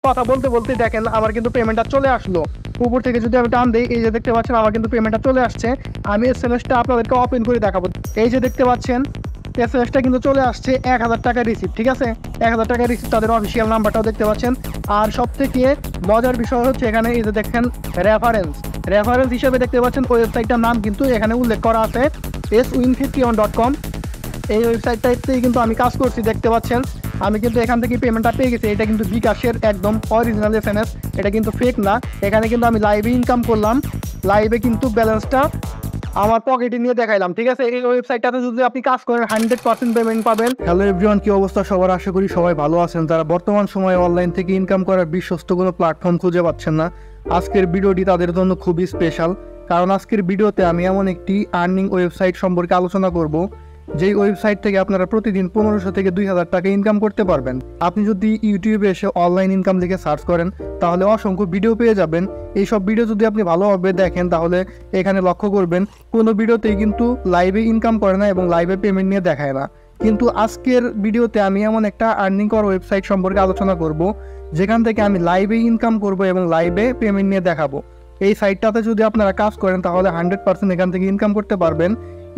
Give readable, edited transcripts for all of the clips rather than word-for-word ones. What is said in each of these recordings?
কথা বলতে বলতে দেখেন আমার কিন্তু পেমেন্টটা চলে আসলো। উপর থেকে যদি আমি টান দিই, এই যে দেখতে পাচ্ছেন আমার কিন্তু পেমেন্টটা চলে আসছে। আমি এসএমএসটা আপনাদেরকে ওপেন করে দেখাবো। এই যে দেখতে পাচ্ছেন এসএমএসটা কিন্তু চলে আসছে 1000 টাকা রিসিপ্ট, ঠিক আছে। 1000 টাকা রিসিপ্ট, তাদের অফিসিয়াল নাম্বারটাও দেখতে পাচ্ছেন। আর সব থেকে মজার বিষয় হচ্ছে এখানে এই যে দেখেন রেফারেন্স হিসেবে দেখতে পাচ্ছেন ওয়েবসাইটটার নাম কিন্তু এখানে উল্লেখ করা আছে swin51.com। এই ওয়েবসাইটটাতেই কিন্তু আমি কাজ করছি, দেখতে পাচ্ছেন। আমি কিন্তু এখান থেকে পেমেন্টটা পেয়ে গেছি। এটা কিন্তু বিকাশের একদম অরিজিনাল এসএমএস, এটা কিন্তু ফেক না। এখানে কিন্তু আমি লাইভে ইনকাম করলাম, লাইভে কিন্তু ব্যালেন্সটা আমার পকেটে নিয়ে দেখাইলাম, ঠিক আছে। এই ওয়েবসাইটটাতে যদি আপনি কাজ করেন 100% পেমেন্ট পাবেন। হ্যালো এভরিওয়ান, কি অবস্থা সবার? আশা করি সবাই ভালো আছেন। তারা বর্তমান সময়ে অনলাইন থেকে ইনকাম করার বিশ্বস্ত কোনো প্ল্যাটফর্ম খুঁজে পাচ্ছেন না। আজকের ভিডিওটি তাদের জন্য খুবই স্পেশাল, কারণ আজকের ভিডিওতে আমি এমন একটি আর্নিং ওয়েবসাইট সম্পর্কে আলোচনা করব যেই ওয়েবসাইট থেকে আপনারা প্রতিদিন 1500 থেকে 2000 টাকা ইনকাম করতে পারবেন। আপনি যদি ইউটিউবে এসে অনলাইন ইনকাম লিখে সার্চ করেন তাহলে অসংখ্য ভিডিও পেয়ে যাবেন। এইসব ভিডিও যদি আপনি ভালোভাবে দেখেন তাহলে এখানে লক্ষ্য করবেন কোনো ভিডিওতেই কিন্তু লাইভে ইনকাম করে না এবং লাইভে পেমেন্ট নিয়ে দেখায় না। কিন্তু আজকের ভিডিওতে আমি এমন একটা আর্নিং করার ওয়েবসাইট সম্পর্কে আলোচনা করব যেখান থেকে আমি লাইভে ইনকাম করব এবং লাইভে পেমেন্ট নিয়ে দেখাবো। এই সাইটটাতে যদি আপনারা কাজ করেন তাহলে 100% এখান থেকে ইনকাম করতে পারবেন।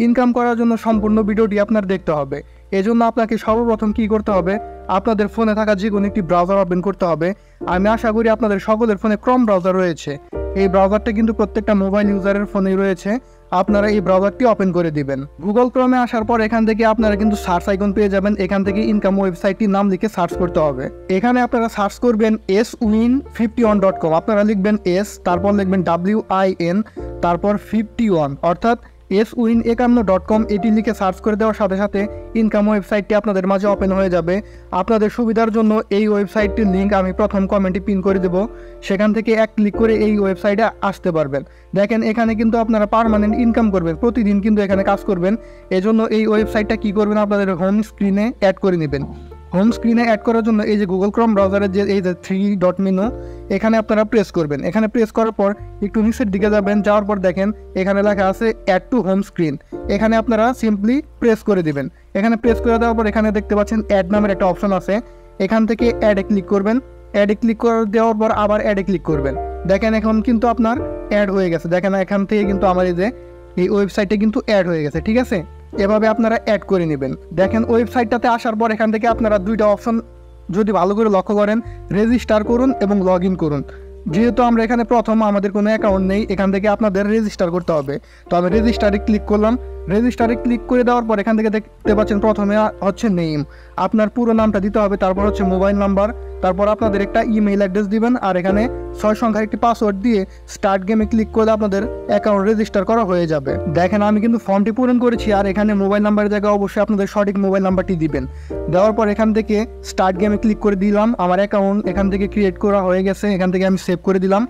ইনকাম করার জন্য সম্পূর্ণ ভিডিওটি আপনার দেখতে হবে। এজন্য আপনাকে সর্বপ্রথম কি করতে হবে, আপনাদের ফোনে থাকা যে কোনো একটি ব্রাউজার ওপেন করতে হবে। আমি আশা করি আপনাদের সকলের ফোনে ক্রোম ব্রাউজার রয়েছে। এই ব্রাউজারটা কিন্তু প্রত্যেকটা মোবাইল ইউজারের ফোনেই রয়েছে। আপনারা এই ব্রাউজারটি ওপেন করে দিবেন। গুগল ক্রোমে আসার পর এখান থেকে আপনারা কিন্তু সার্চ আইকন পেয়ে যাবেন। এখান থেকে ইনকাম ওয়েবসাইটটির নাম লিখে সার্চ করতে হবে। এখানে আপনারা সার্চ করবেন swin51.com। আপনারা লিখবেন এস, তারপর লিখবেন WIN, তারপর 51, অর্থাৎ swin51.com। এটি লিখে সার্চ করে দেওয়ার সাথে সাথে ইনকাম ওয়েবসাইটটি আপনাদের মাঝে ওপেন হয়ে যাবে। আপনাদের সুবিধার জন্য এই ওয়েবসাইটটির লিঙ্ক আমি প্রথম কমেন্টে পিন করে দেব, সেখান থেকে এক ক্লিক করে এই ওয়েবসাইটে আসতে পারবেন। দেখেন এখানে কিন্তু আপনারা পার্মানেন্ট ইনকাম করবেন, প্রতিদিন কিন্তু এখানে কাজ করবেন। এজন্য এই ওয়েবসাইটটা কি করবেন, আপনাদের হোম স্ক্রিনে অ্যাড করে নেবেন। হোম স্ক্রিনে অ্যাড করার জন্য এই যে গুগল ক্রোম ব্রাউজারের যে এই যে 3 ডট মেনু, এখানে আপনারা প্রেস করবেন। এখানে প্রেস করার পর একটু নিচের দিকে যাবেন, যাওয়ার পর দেখেন এখানে লেখা আছে অ্যাড টু হোম স্ক্রিন। এখানে আপনারা সিম্পলি প্রেস করে দিবেন। এখানে প্রেস করে দেওয়ার পর এখানে দেখতে পাচ্ছেন অ্যাড নামের একটা অপশন আছে। এখান থেকে অ্যাডে ক্লিক করবেন। অ্যাডে ক্লিক করে দেওয়ার পর আবার অ্যাডে ক্লিক করবেন। দেখেন এখন কিন্তু আপনার অ্যাড হয়ে গেছে। দেখেন এখান থেকে কিন্তু আমার এই ওয়েবসাইটে কিন্তু অ্যাড হয়ে গেছে, ঠিক আছে। এভাবে আপনারা অ্যাড করে নেবেন। দেখেন ওয়েবসাইটটাতে আসার পর এখান থেকে আপনারা দুইটা অপশন যদি ভালো করে লক্ষ্য করেন, রেজিস্টার করুন এবং লগ ইন করুন। যেহেতু আমরা এখানে প্রথম, আমাদের কোনো অ্যাকাউন্ট নেই, এখান থেকে আপনাদের রেজিস্টার করতে হবে। তো আমি রেজিস্টারে ক্লিক করলাম। রেজিস্টারে ক্লিক করে দেওয়ার পর এখান থেকে দেখতে পাচ্ছেন প্রথমে হচ্ছে নেম, আপনার পুরো নামটা দিতে হবে। তারপর হচ্ছে মোবাইল নাম্বার, তারপর আপনাদের একটা ইমেইল অ্যাড্রেস দিবেন, আর এখানে 6 সংখ্যার একটি পাসওয়ার্ড দিয়ে স্টার্ট গেমে ক্লিক করলে আপনাদের অ্যাকাউন্ট রেজিস্টার করা হয়ে যাবে। দেখেন আমি কিন্তু ফর্মটি পূরণ করেছি, আর এখানে মোবাইল নাম্বারের জায়গায় অবশ্যই আপনাদের সঠিক মোবাইল নাম্বারটি দিবেন। দেওয়ার পর এখান থেকে স্টার্ট গেমে ক্লিক করে দিলাম। আমার অ্যাকাউন্ট এখান থেকে ক্রিয়েট করা হয়ে গেছে। এখান থেকে আমি সেভ করে দিলাম,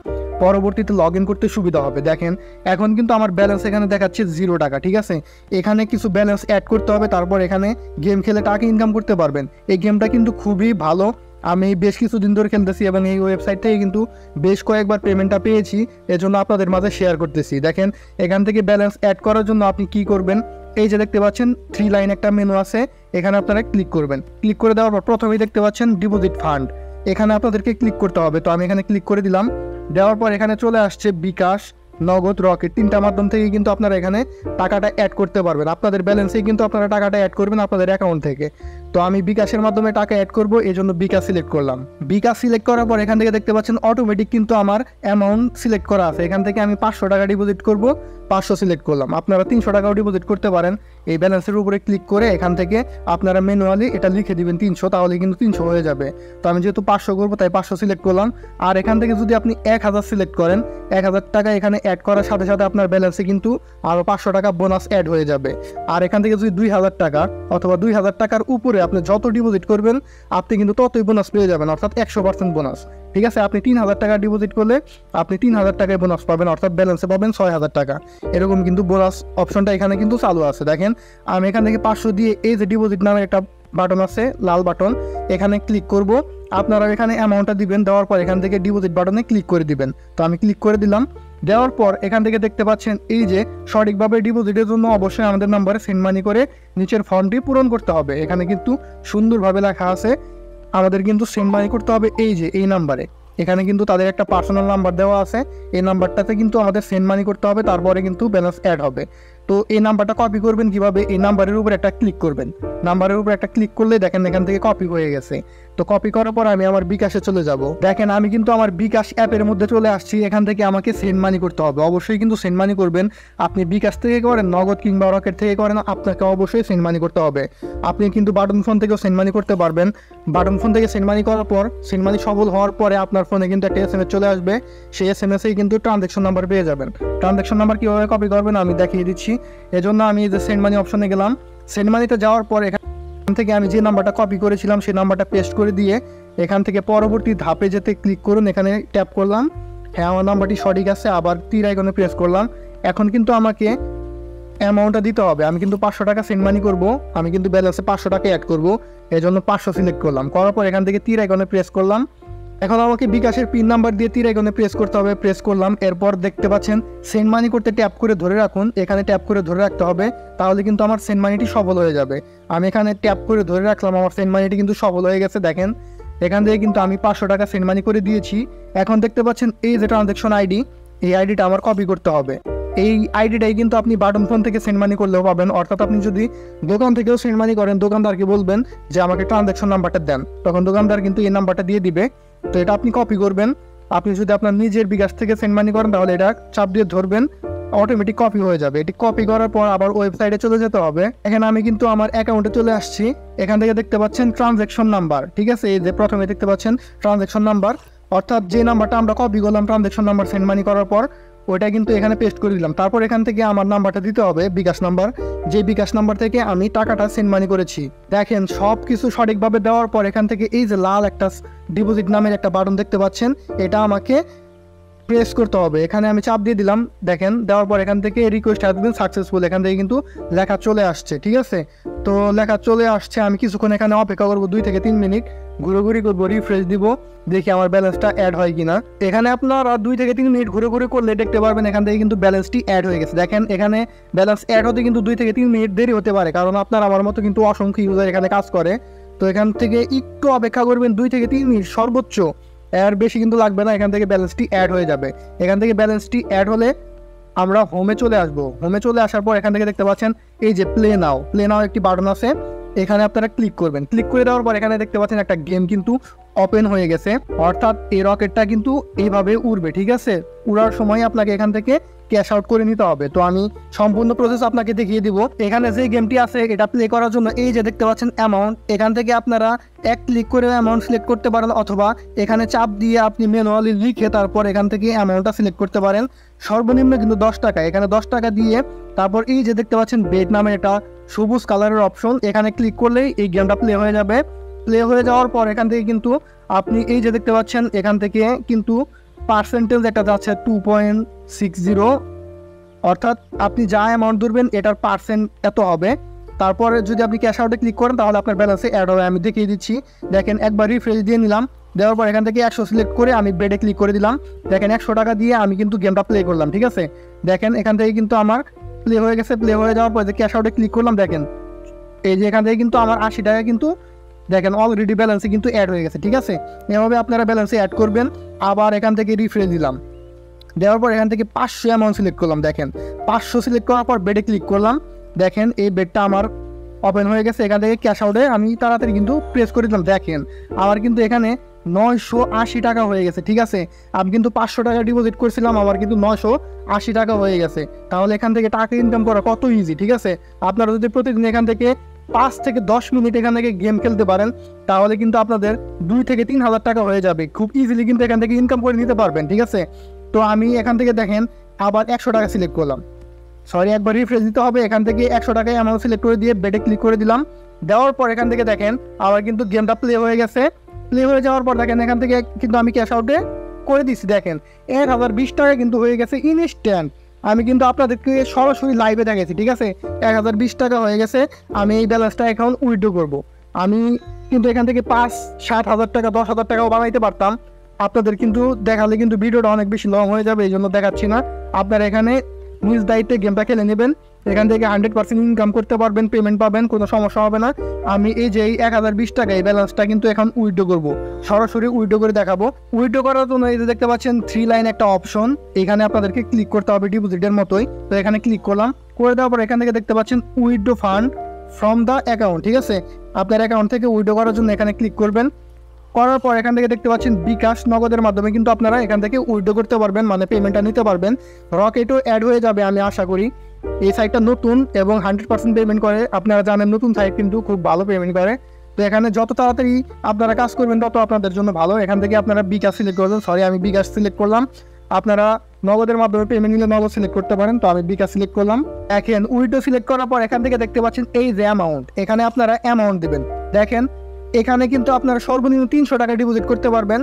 পরবর্তীতে লগ ইন করতে সুবিধা হবে। দেখেন এখন কিন্তু আমার ব্যালেন্স এখানে দেখাচ্ছে 0 টাকা, ঠিক আছে। এখানে কিছু ব্যালেন্স অ্যাড করতে হবে, তারপর এখানে গেম খেলে টাকা ইনকাম করতে পারবেন। এই গেমটা কিন্তু খুবই ভালো, আমি বেশ কিছুদিন ধরে খেলতেছি এবং এই ওয়েবসাইট থেকে কিন্তু বেশ কয়েকবার পেমেন্টটা পেয়েছি। এজন্য আপনাদের মাঝে শেয়ার করতেছি। দেখেন এখান থেকে ব্যালেন্স অ্যাড করার জন্য আপনি কি করবেন, এই যে দেখতে পাচ্ছেন 3 লাইন একটা মেনু আছে, এখানে আপনারা ক্লিক করবেন। ক্লিক করে দেওয়ার পর প্রথমেই দেখতে পাচ্ছেন ডিপোজিট ফান্ড, এখানে আপনাদেরকে ক্লিক করতে হবে। তো আমি এখানে ক্লিক করে দিলাম। দেওয়ার পর এখানে চলে আসছে বিকাশ, নগদ, রকেট, 3টা মাধ্যম থেকে কিন্তু আপনারা এখানে টাকাটা অ্যাড করতে পারবেন। আপনাদের ব্যালেন্সেই কিন্তু আপনারা টাকাটা অ্যাড করবেন আপনাদের অ্যাকাউন্ট থেকে। তো আমি বিকাশের মাধ্যমে টাকা অ্যাড করব, এই জন্য বিকাশ সিলেক্ট করলাম। বিকাশ সিলেক্ট করার পর এখান থেকে দেখতে পাচ্ছেন অটোমেটিক কিন্তু আমার অ্যামাউন্ট সিলেক্ট করা আছে। এখান থেকে আমি 500 টাকা ডিপোজিট করব, 500 সিলেক্ট করলাম। আপনারা 300 টাকাও ডিপোজিট করতে পারেন। এই ব্যালেন্সের উপরে ক্লিক করে এখান থেকে আপনারা ম্যানুয়ালি এটা লিখে দিবেন 300, তাহলে কিন্তু 300 হয়ে যাবে। তো আমি যেহেতু 500 করবো তাই 500 সিলেক্ট করলাম। আর এখান থেকে যদি আপনি 1000 সিলেক্ট করেন, 1000 টাকা এখানে অ্যাড করার সাথে সাথে আপনার ব্যালেন্সে কিন্তু আরও 500 টাকা বোনাস অ্যাড হয়ে যাবে। আর এখান থেকে যদি 2000 টাকা অথবা 2000 টাকার উপরে আপনি যত ডিপোজিট করবেন আপনি কিন্তু ততই বোনাস পেয়ে যাবেন, অর্থাৎ 100% বোনাস, ঠিক আছে। আপনি 3000 টাকা ডিপোজিট করলে আপনি 3000 টাকায় বোনাস পাবেন, অর্থাৎ ব্যালেন্সে পাবেন 6000 টাকা। এরকম কিন্তু বোনাস অপশনটা এখানে কিন্তু চালু আছে। দেখেন আমি এখান থেকে 500 দিয়ে এই যে ডিপোজিট নামের একটা বাটন আছে, লাল বাটন, এখানে ক্লিক করব। আপনারা এখানে অ্যামাউন্টটা দিবেন, দেওয়ার পর এখান থেকে ডিপোজিট বাটনে ক্লিক করে দিবেন। তো আমি ক্লিক করে দিলাম। দেওয়ার পর এখান থেকে দেখতে পাচ্ছেন এই যে সঠিকভাবে ডিপোজিটের জন্য অবশ্যই আমাদের নাম্বারে সেন্ড মানি করে নিচের ফর্মটি পূরণ করতে হবে। এখানে কিন্তু সুন্দরভাবে লেখা আছে আমাদের কিন্তু সেন্ড মানি করতে হবে এই যে এই নাম্বারে। এখানে কিন্তু তাদের একটা পার্সোনাল নাম্বার দেওয়া আছে, এই নাম্বারটাতে কিন্তু আমাদের সেন্ড মানি করতে হবে, তারপরে কিন্তু ব্যালেন্স অ্যাড হবে। তো এই নাম্বারটা কপি করবেন কিভাবে, এই নাম্বারের উপর একটা ক্লিক করবেন, নাম্বারের উপর একটা ক্লিক করলে দেখেন এখান থেকে কপি হয়ে গেছে। তো কপি করার পর আমি আমার বিকাশে চলে যাব। দেখেন আমি কিন্তু আমার বিকাশ অ্যাপের মধ্যে চলে আসছি, এখান থেকে আমাকে সেন্ড মানি করতে হবে। অবশ্যই কিন্তু সেন্ড মানি করবেন, আপনি বিকাশ থেকে করেন, নগদ কিংবা রকেট থেকে করেন, আপনাকে অবশ্যই সেন্ড মানি করতে হবে। আপনি কিন্তু বাটন ফোন থেকেও সেন্ড মানি করতে পারবেন। বাটন ফোন থেকে সেন্ড মানি করার পর, সেন্ড মানি সফল হওয়ার পরে আপনার ফোনে কিন্তু একটা SMS চলে আসবে, সেই SMS-এই কিন্তু ট্রানজ্যাকশন নাম্বার পেয়ে যাবেন। ট্রানজ্যাকশন নাম্বার কীভাবে কপি করবেন আমি দেখিয়ে দিচ্ছি। এজন্য আমি এই যে সেন্ড মানি অপশনে গেলাম, সেন্ড মানিতে যাওয়ার পর এখান থেকে আমি যে নাম্বারটা কপি করেছিলাম সেই নাম্বারটা পেস্ট করে দিয়ে এখান থেকে পরবর্তী ধাপে যেতে ক্লিক করুন, এখানে ট্যাপ করলাম, হ্যাঁ আমার নাম্বারটি সঠিক আছে, আবার তীর আইকনে প্রেস করলাম। এখন কিন্তু আমাকে অ্যামাউন্টটা দিতে হবে। আমি কিন্তু 500 টাকা সেন্ড মানি করব, আমি কিন্তু ব্যালেন্সে 500 টাকা অ্যাড করব, এই জন্য 500 সিলেক্ট করলাম। করার পর এখান থেকে তীর আইকনে প্রেস করলাম। এখন আমাকে বিকাশের পিন নাম্বার দিয়ে তীর আইকনে প্রেস করতে হবে, প্রেস করলাম। এরপর দেখতে পাচ্ছেন সেন্ড মানি করতে ট্যাপ করে ধরে রাখুন, এখানে ট্যাপ করে ধরে রাখতে হবে, তাহলে কিন্তু আমার সেন্ড মানিটি সফল হয়ে যাবে। আমি এখানে ট্যাপ করে ধরে রাখলাম, আমার সেন্ড মানিটি কিন্তু সফল হয়ে গেছে। দেখেন এখান থেকে কিন্তু আমি 500 টাকা সেন্ড মানি করে দিয়েছি। এখন দেখতে পাচ্ছেন এই যে ট্রানজ্যাকশন আইডি, এই আইডিটা আমার কপি করতে হবে। এই আইডিটাই কিন্তু আপনি বাটন ফোন থেকে সেন্ড মানি করলেও পাবেন, অর্থাৎ আপনি যদি দোকান থেকেও সেন্ড মানি করেন, দোকানদারকে বলবেন যে আমাকে ট্রানজ্যাকশন নাম্বারটা দেন, তখন দোকানদার কিন্তু এই নাম্বারটা দিয়ে দিবে। তো এটা আপনি কপি করবেন। আপনি যদি আপনার নিজের বিকাশ থেকে সেন্ড মানি করেন তাহলে এটা চাপ দিয়ে ধরবেন, অটোমেটিক কপি হয়ে যাবে। এটি কপি করার পর আবার ওয়েবসাইটে চলে যেতে হবে। এখানে আমি কিন্তু আমার অ্যাকাউন্টে চলে আসছি, এখান থেকে দেখতে পাচ্ছেন ট্রানজ্যাকশন নাম্বার, ঠিক আছে, এই যে প্রথমে দেখতে পাচ্ছেন ট্রানজ্যাকশন নাম্বার, অর্থাৎ যে নাম্বারটা আমরা কপি করলাম ট্রানজ্যাকশন নাম্বার সেন্ড মানি করার পর, ওইটা কিন্তু এখানে পেস্ট করে দিলাম। তারপর এখান থেকে আমার নাম্বারটা দিতে হবে, বিকাশ নাম্বার, যে বিকাশ নাম্বার থেকে আমি টাকাটা সেন্ড মানি করেছি। দেখেন সব কিছু সঠিকভাবে দেওয়ার পর এখান থেকে এই যে লাল একটা ডিপোজিট নামের একটা বাটন দেখতে পাচ্ছেন, এটা আমাকে প্রেস করতে হবে। এখানে আমি চাপ দিয়ে দিলাম, দেখেন দেওয়ার পর এখান থেকে রিকোয়েস্ট হ্যাজ বিন সাকসেসফুল, এখান থেকে কিন্তু লেখা চলে আসছে, ঠিক আছে। তো লেখা চলে আসছে, আমি কিছুক্ষণ এখানে অপেক্ষা করবো, 2 থেকে 3 মিনিট ঘুরে করবো, রিফ্রেশ দিব, দেখি আমার ব্যালেন্সটা অ্যাড হয় কিনা। এখানে আপনারা 2 থেকে 3 মিনিট ঘুরে করলে দেখতে পারবেন এখান থেকে কিন্তু ব্যালেন্সটি অ্যাড হয়ে গেছে। দেখেন এখানে ব্যালেন্স অ্যাড হতে কিন্তু 2 থেকে 3 মিনিট দেরি হতে পারে, কারণ আপনার আমার মতো কিন্তু অসংখ্য ইউজার এখানে কাজ করে। তো এখান থেকে একটু অপেক্ষা করবেন, 2 থেকে 3 মিনিট সর্বোচ্চ, এর বেশি কিন্তু লাগবে না, এখান থেকে ব্যালেন্সটি অ্যাড হয়ে যাবে। এখান থেকে ব্যালেন্সটি অ্যাড হলে আমরা হোমে চলে আসবো। হোমে চলে আসার পর এখান থেকে দেখতে পাচ্ছেন এই যে প্লে নাও একটি বাটন আছে, এখানে আপনারা ক্লিক করবেন। ক্লিক করে দেওয়ার পর এখানে দেখতে পাচ্ছেন একটা গেম কিন্তু ওপেন হয়ে গেছে, অর্থাৎ এই রকেটটা কিন্তু এইভাবে উড়বে, ঠিক আছে। উড়ার সময় আপনাকে এখান থেকে ক্যাশ আউট করে নিতে হবে। তো আমি সম্পূর্ণ প্রসেস আপনাকে দেখিয়ে দিব। এখানে যে গেমটি আছে এটা প্লে করার জন্য এই যে দেখতে পাচ্ছেন অ্যামাউন্ট, এখান থেকে আপনারা এক ক্লিক করে অ্যামাউন্ট সিলেক্ট করতে পারেন, অথবা এখানে চাপ দিয়ে আপনি ম্যানুয়ালি লিখে তারপর এখান থেকে অ্যামাউন্টটা সিলেক্ট করতে পারেন। সর্বনিম্ন কিন্তু 10 টাকা, এখানে 10 টাকা দিয়ে তারপর এই যে দেখতে পাচ্ছেন বেট নামের একটা সবুজ কালারের অপশন, এখানে ক্লিক করলেই এই গেমটা প্লে হয়ে যাবে। প্লে হয়ে যাওয়ার পর এখান থেকে কিন্তু আপনি এই যে দেখতে পাচ্ছেন এখান থেকে কিন্তু পার্সেন্টেজ একটা যাচ্ছে 2.60, অর্থাৎ আপনি যা অ্যামাউন্ট ধরবেন এটার পার্সেন্ট এত হবে। তারপরে যদি আপনি ক্যাশ আউটে ক্লিক করেন তাহলে আপনার ব্যালেন্সে অ্যাড হবে। আমি দেখিয়ে দিচ্ছি, দেখেন একবার রিফ্রেশ দিয়ে নিলাম, দেওয়ার পর এখান থেকে 100 সিলেক্ট করে আমি বেডে ক্লিক করে দিলাম। দেখেন 100 টাকা দিয়ে আমি কিন্তু গেমটা প্লে করলাম, ঠিক আছে। দেখেন এখান থেকে কিন্তু আমার প্লে হয়ে গেছে। প্লে হয়ে যাওয়ার পর যে ক্যাশ আউটে ক্লিক করলাম, দেখেন এই যে এখান থেকে কিন্তু আমার 80 টাকা কিন্তু দেখেন অলরেডি ব্যালেন্সে কিন্তু অ্যাড হয়ে গেছে, ঠিক আছে। এভাবে আপনারা ব্যালেন্সে অ্যাড করবেন। আবার এখান থেকে রিফ্রেশ দিলাম, দেওয়ার পর এখান থেকে 500 অ্যামাউন্ট সিলেক্ট করলাম। দেখেন 500 সিলেক্ট করার পর বেডে ক্লিক করলাম, দেখেন এই বেডটা আমার ওপেন হয়ে গেছে। এখান থেকে ক্যাশ আউটে আমি তাড়াতাড়ি কিন্তু প্রেস করে দিলাম, দেখেন আমার কিন্তু এখানে 980 টাকা হয়ে গেছে, ঠিক আছে। আমি কিন্তু 500 টাকা ডিপোজিট করছিলাম, আমার কিন্তু 980 টাকা হয়ে গেছে। তাহলে এখান থেকে টাকা ইনকাম করা কত ইজি, ঠিক আছে। আপনারা যদি প্রতিদিন এখান থেকে 5 থেকে 10 মিনিট এখান থেকে গেম খেলতে পারেন তাহলে কিন্তু আপনাদের 2 থেকে 3 হাজার টাকা হয়ে যাবে, খুব ইজিলি কিন্তু এখান থেকে ইনকাম করে নিতে পারবেন, ঠিক আছে। তো আমি এখান থেকে দেখেন আবার 100 টাকা সিলেক্ট করলাম, একবার রিফ্রেশ দিতে হবে। এখান থেকে 100 টাকায় অ্যামাউন্ট সিলেক্ট করে দিয়ে বেডে ক্লিক করে দিলাম। দেওয়ার পর এখান থেকে দেখেন আবার কিন্তু গেমটা প্লে হয়ে গেছে। প্লে হয়ে যাওয়ার পর দেখেন এখান থেকে কিন্তু আমি ক্যাশ আউটে করে দিচ্ছি, দেখেন 1020 টাকা কিন্তু হয়ে গেছে ইনস্ট্যান্ট। আমি কিন্তু আপনাদেরকে সরাসরি লাইভে দেখেছি, ঠিক আছে। 1020 টাকা হয়ে গেছে। আমি এই ব্যালেন্সটা এখন উইথড্র করব। আমি কিন্তু এখান থেকে 5-7 হাজার টাকা 10 হাজার টাকাও বানাইতে পারতাম, আপনাদের কিন্তু দেখালে কিন্তু ভিডিওটা অনেক বেশি লং হয়ে যাবে, এই জন্য দেখাচ্ছি না। আপনারা এখানে নিজ দায়িত্বে গেমটা খেলে নেবেন। এখান থেকে 100% ইনকাম করতে পারবেন, পেমেন্ট পাবেন, কোনো সমস্যা হবে না। আমি এই যে 1020 টাকা এই ব্যালেন্সটা কিন্তু এখন উইথড্র করবো, সরাসরি উইথড্র করে দেখাবো। উইথড্র করার জন্য এই যে দেখতে পাচ্ছেন 3 লাইন একটা অপশন, এখানে আপনাদেরকে ক্লিক করতে হবে ডিপোজিটের মতোই। তো এখানে ক্লিক করলাম, করে দেওয়ার পর এখান থেকে দেখতে পাচ্ছেন withdraw fund from the account, ঠিক আছে। আপনার অ্যাকাউন্ট থেকে উইথড্র করার জন্য এখানে ক্লিক করবেন। করার পর এখান থেকে দেখতে পাচ্ছেন বিকাশ নগদের মাধ্যমে কিন্তু আপনারা এখান থেকে উইথড্র করতে পারবেন, মানে পেমেন্টটা নিতে পারবেন। রকেটও অ্যাড হয়ে যাবে আমি আশা করি। এই সাইটটা নতুন এবং 100% পেমেন্ট করে, আপনারা জানেন নতুন সাইট কিন্তু খুব ভালো পেমেন্ট করে। তো এখানে যত তাড়াতাড়ি আপনারা কাজ করবেন তত আপনাদের জন্য ভালো। এখান থেকে আপনারা বিকাশ সিলেক্ট করবেন, আমি বিকাশ সিলেক্ট করলাম। আপনারা নগদের মাধ্যমে পেমেন্ট নিলে নগদ সিলেক্ট করতে পারেন, তো আমি বিকাশ সিলেক্ট করলাম। এখন উইথড্র সিলেক্ট করার পর এখান থেকে দেখতে পাচ্ছেন এই যে অ্যামাউন্ট, এখানে আপনারা অ্যামাউন্ট দেবেন। দেখেন এখানে কিন্তু আপনারা সর্বনিম্ন 300 টাকা ডিপোজিট করতে পারবেন।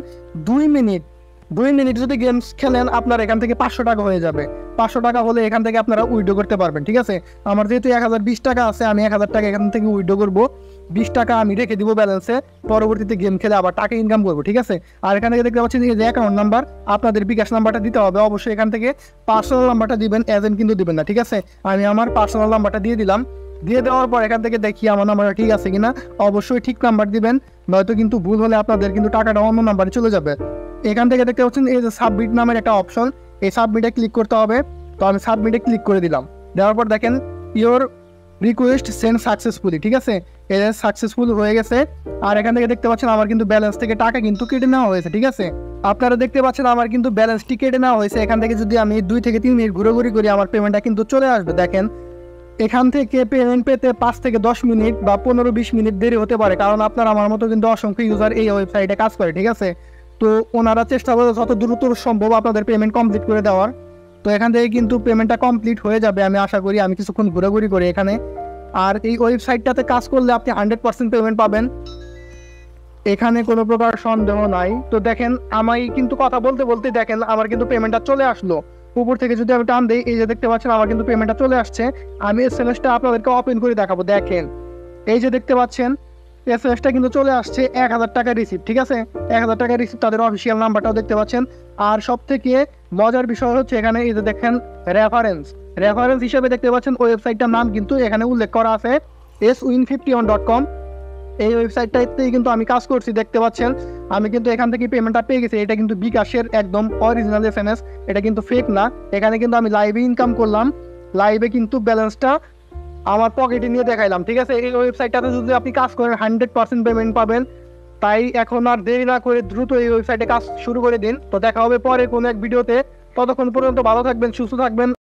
2 মিনিট যদি গেমস খেলেন আপনার এখান থেকে 500 টাকা হয়ে যাবে। 500 টাকা হলে এখান থেকে আপনারা উইথড্র করতে পারবেন, ঠিক আছে। আমার যেহেতু 1020 টাকা আছে, আমি 1000 টাকা এখান থেকে উইথড্র করবো। 20 টাকা আমি রেখে দিব ব্যালেন্সে, পরবর্তীতে গেম খেলে আবার টাকা ইনকাম করবো, ঠিক আছে। আর এখান থেকে দেখতে পাচ্ছেন এই যে অ্যাকাউন্ট নাম্বার, আপনাদের বিকাশ নাম্বারটা দিতে হবে অবশ্যই। এখান থেকে পার্সোনাল নাম্বারটা দিবেন, এজেন্ট কিন্তু দিবেন না, ঠিক আছে। আমি আমার পার্সোনাল নাম্বারটা দিয়ে দিলাম। দিয়ে দেওয়ার পর এখান থেকে দেখি আমার নাম্বারটা ঠিক আছে কিনা, অবশ্যই ঠিক নাম্বার দিবেন, নয়তো কিন্তু ভুল হলে আপনাদের কিন্তু টাকাটা অন্য নাম্বারে চলে যাবে। এখান থেকে দেখতে পাচ্ছেন এই যে সাবমিট নামের একটা অপশন, এই সাবমিটে ক্লিক করতে হবে। তো আমি সাবমিটে ক্লিক করে দিলাম। দেওয়ার পর দেখেন ইওর রিকোয়েস্ট সেন্ড সাকসেসফুলি, ঠিক আছে, এটা সাকসেসফুল হয়ে গেছে। আর এখান থেকে দেখতে পাচ্ছেন আমার কিন্তু ব্যালেন্স থেকে টাকা কিন্তু কেটে নেওয়া হয়েছে, ঠিক আছে। আপনারা দেখতে পাচ্ছেন আমার কিন্তু ব্যালেন্সটি কেটে নেওয়া হয়েছে। এখান থেকে যদি আমি 2 থেকে 3 মিনিট ঘুরোঘুরি করি আমার পেমেন্টটা কিন্তু চলে আসবে। দেখেন এখান থেকে পেমেন্ট পেতে 5 থেকে 10 মিনিট বা 15-20 মিনিট দেরি হতে পারে, কারণ আপনার আমার মতো কিন্তু অসংখ্য ইউজার এই ওয়েবসাইটে কাজ করে, ঠিক আছে। তো ওনারা চেষ্টা করে যত দ্রুত সম্ভব আপনাদের পেমেন্ট কমপ্লিট করে দেওয়ার। তো এখান থেকে কিন্তু পেমেন্টটা কমপ্লিট হয়ে যাবে আমি আশা করি। আমি কিছুক্ষণ ঘোরাঘুরি করি এখানে। আর এই ওয়েবসাইটটাতে কাজ করলে আপনি 100% পেমেন্ট পাবেন, এখানে কোনো প্রকার সন্দেহ নাই। তো দেখেন আমি কিন্তু কথা বলতে বলতে দেখেন আমার কিন্তু পেমেন্টটা চলে আসলো। উপর থেকে যদি আমি টান দিই, এই যে দেখতে পাচ্ছেন আমার কিন্তু পেমেন্টটা চলে আসছে। আমি এসএমএসটা আপনাদেরকে ওপেন করে দেখাবো। দেখেন এই যে দেখতে পাচ্ছেন এসএমএসটা কিন্তু চলে আসছে 1000 টাকা রিসিপ্ট, ঠিক আছে। 1000 টাকা রিসিপ্ট, তাদের অফিসিয়াল নাম্বারটাও দেখতে পাচ্ছেন। আর সব থেকে মজার বিষয় হচ্ছে এখানে এই যে দেখেন রেফারেন্স হিসেবে দেখতে পাচ্ছেন ওয়েবসাইটটার নাম কিন্তু এখানে উল্লেখ করা আছে swin51.com। এই ওয়েবসাইটটাতেই কিন্তু আমি কাজ করছি, দেখতে পাচ্ছেন। আমি কিন্তু এখান থেকে পেমেন্টটা পেয়ে গেছি। এটা কিন্তু বিকাশের একদম অরিজিনাল এসএমএস, এটা কিন্তু ফেক না। এখানে কিন্তু আমি লাইভে ইনকাম করলাম, লাইভে কিন্তু ব্যালেন্সটা আমার পকেটে নিয়ে দেখাইলাম, ঠিক আছে। এই ওয়েবসাইটটাতে যদি আপনি কাজ করেন 100% পেমেন্ট পাবেন। তাই এখন আর দেরি না করে দ্রুত এই ওয়েবসাইটে কাজ শুরু করে দিন। তো দেখা হবে পরে কোনো এক ভিডিওতে, ততক্ষণ পর্যন্ত ভালো থাকবেন, সুস্থ থাকবেন।